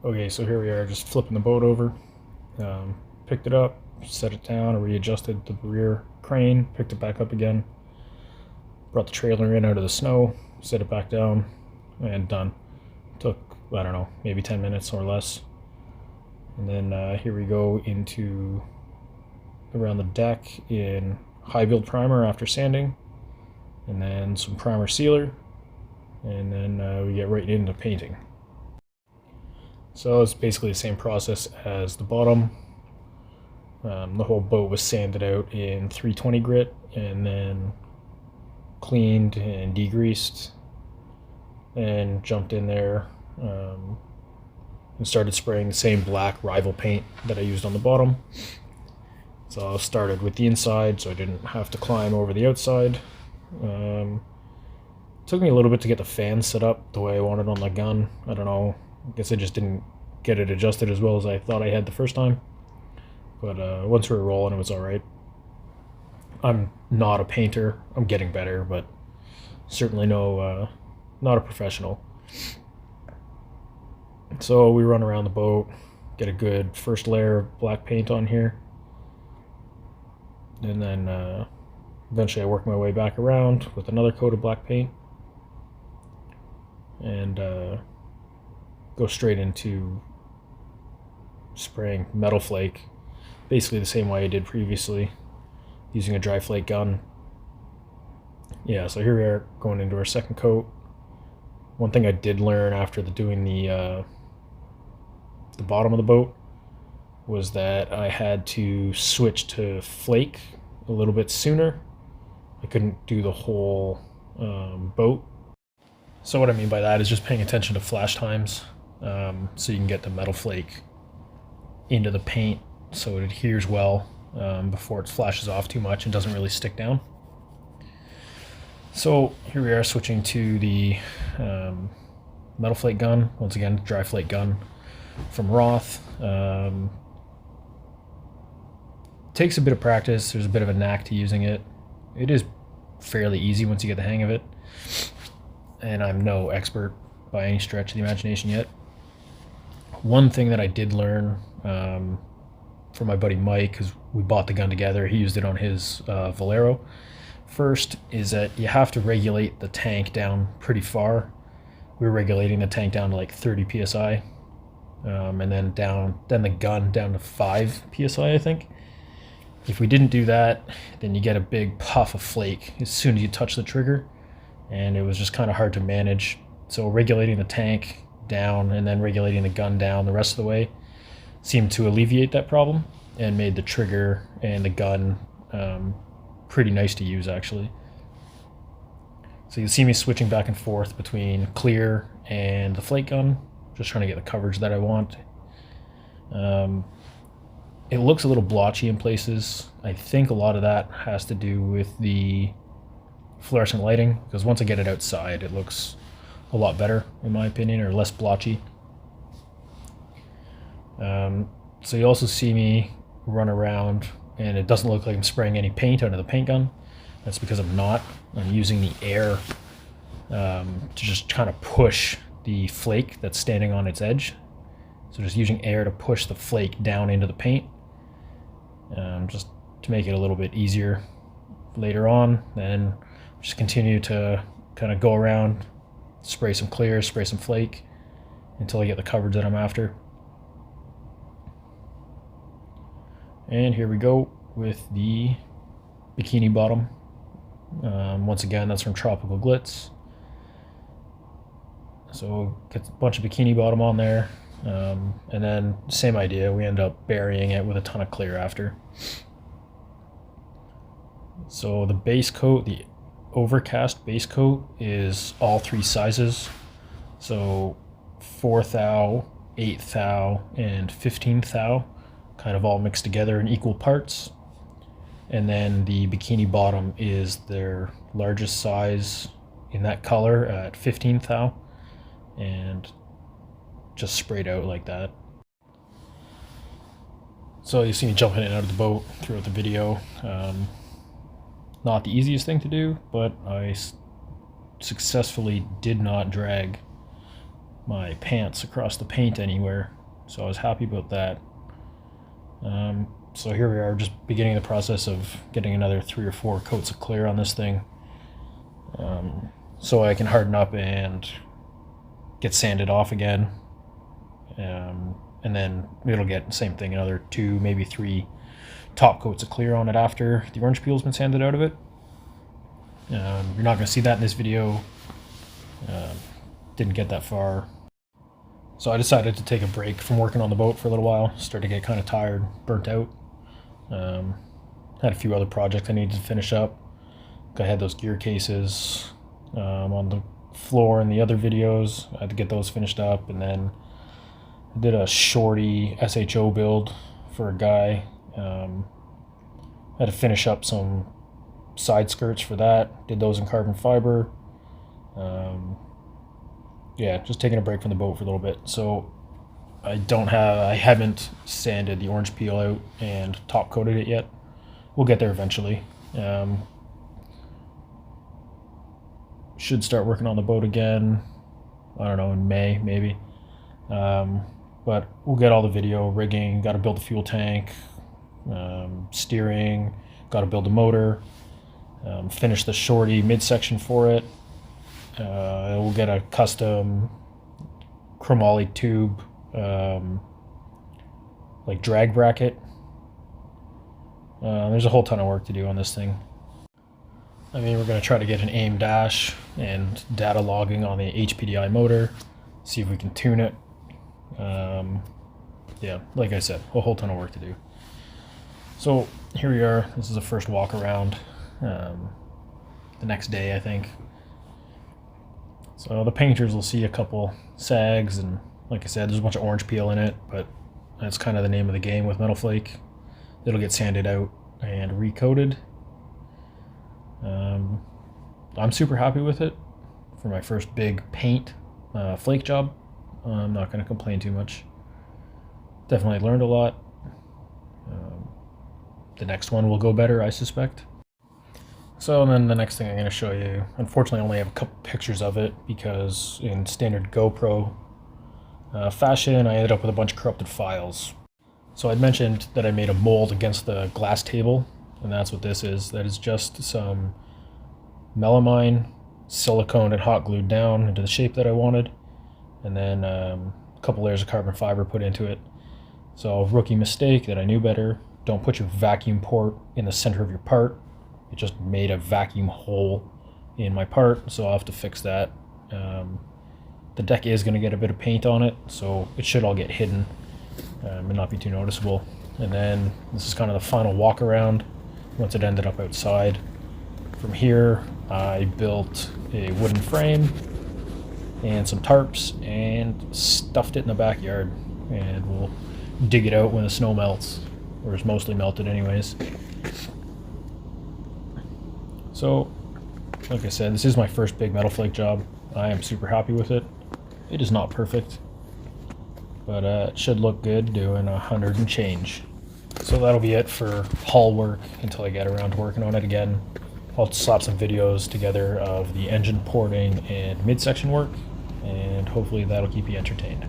Okay, so here we are, just flipping the boat over. Picked it up, set it down, readjusted the rear crane, picked it back up again, brought the trailer in out of the snow, set it back down, and done. Took, I don't know, maybe 10 minutes or less. And then here we go into around the deck in high build primer after sanding, and then some primer sealer, and then we get right into painting. So it's basically the same process as the bottom. The whole boat was sanded out in 320 grit and then cleaned and degreased, and jumped in there and started spraying the same black Rival paint that I used on the bottom. So I started with the inside so I didn't have to climb over the outside. Took me a little bit to get the fan set up the way I wanted on the gun. I don't know, I guess I just didn't get it adjusted as well as I thought I had the first time. But once we were rolling, it was alright. I'm not a painter. I'm getting better, but certainly not a professional. So we run around the boat, get a good first layer of black paint on here. And then eventually I work my way back around with another coat of black paint. And go straight into spraying metal flake, basically the same way I did previously, using a dry flake gun. Yeah, so here we are going into our second coat. One thing I did learn after doing the bottom of the boat was that I had to switch to flake a little bit sooner. I couldn't do the whole boat. So what I mean by that is just paying attention to flash times, so you can get the metal flake into the paint so it adheres well before it flashes off too much and doesn't really stick down. So here we are switching to the metal flake gun, once again dry flake gun from Roth. Takes a bit of practice, there's a bit of a knack to using it. It is fairly easy once you get the hang of it, and I'm no expert by any stretch of the imagination yet. One thing that I did learn from my buddy Mike, because we bought the gun together, he used it on his Valero first, is that you have to regulate the tank down pretty far. We were regulating the tank down to like 30 psi, and then the gun down to 5 psi, I think. If we didn't do that, then you get a big puff of flake as soon as you touch the trigger, and it was just kind of hard to manage. So regulating the tank down and then regulating the gun down the rest of the way seemed to alleviate that problem and made the trigger and the gun pretty nice to use, actually. So you see me switching back and forth between clear and the flake gun, just trying to get the coverage that I want. It looks a little blotchy in places. I think a lot of that has to do with the fluorescent lighting, because once I get it outside it looks a lot better in my opinion, or less blotchy. So you also see me run around and it doesn't look like I'm spraying any paint out of the paint gun. That's because I'm not. I'm using the air to just kind of push the flake that's standing on its edge. So just using air to push the flake down into the paint, just to make it a little bit easier later on. Then just continue to kind of go around, spray some clear, spray some flake until I get the coverage that I'm after. And here we go with the bikini bottom. Once again, that's from Tropical Glitz. So get a bunch of bikini bottom on there, and then same idea, we end up burying it with a ton of clear after. So the base coat, the overcast base coat, is all 3 sizes. So 4 thou, 8 thou, and 15 thou, kind of all mixed together in equal parts. And then the bikini bottom is their largest size in that color at 15 thou, and just sprayed out like that. So you see me jumping in and out of the boat throughout the video. Not the easiest thing to do, but I successfully did not drag my pants across the paint anywhere, so I was happy about that. So here we are, just beginning the process of getting another 3 or 4 coats of clear on this thing, so I can harden up and get sanded off again, and then it'll get the same thing, another 2, maybe 3 top coats of clear on it after the orange peel's been sanded out of it. You're not going to see that in this video. Didn't get that far. So I decided to take a break from working on the boat for a little while. Started to get kind of tired, burnt out. Had a few other projects I needed to finish up. I had those gear cases on the floor in the other videos. I had to get those finished up, and then I did a shorty SHO build for a guy. Had to finish up some side skirts for that. Did those in carbon fiber. Yeah, just taking a break from the boat for a little bit. So I haven't sanded the orange peel out and top coated it yet. We'll get there eventually. Should start working on the boat again, I don't know, in May maybe. But we'll get all the video rigging, got to build the fuel tank, steering, got to build the motor, finish the shorty midsection for it. We'll get a custom chromoly tube, like drag bracket. There's a whole ton of work to do on this thing. I mean, we're going to try to get an aim dash and data logging on the HPDI motor, see if we can tune it. Yeah, like I said, a whole ton of work to do. So here we are. This is the first walk around, the next day, I think. So the painters will see a couple sags, and like I said, there's a bunch of orange peel in it, but that's kind of the name of the game with metal flake. It'll get sanded out and recoated. I'm super happy with it for my first big paint flake job. I'm not going to complain too much. Definitely learned a lot. The next one will go better, I suspect. So then the next thing I'm going to show you, unfortunately I only have a couple pictures of it because in standard GoPro fashion I ended up with a bunch of corrupted files. So I'd mentioned that I made a mold against the glass table, and that's what this is. That is just some melamine, silicone, and hot glued down into the shape that I wanted, and then a couple layers of carbon fiber put into it. So rookie mistake that I knew better. Don't put your vacuum port in the center of your part. It just made a vacuum hole in my part, so I'll have to fix that. The deck is going to get a bit of paint on it, so it should all get hidden and not be too noticeable. And then this is kind of the final walk around once it ended up outside. From here I built a wooden frame and some tarps and stuffed it in the backyard, and we'll dig it out when the snow melts, or it's mostly melted anyways. So like I said, this is my first big metal flake job. I am super happy with it. It is not perfect, but it should look good doing 100 and change. So that'll be it for hull work until I get around to working on it again. I'll slap some videos together of the engine porting and midsection work, and hopefully that'll keep you entertained.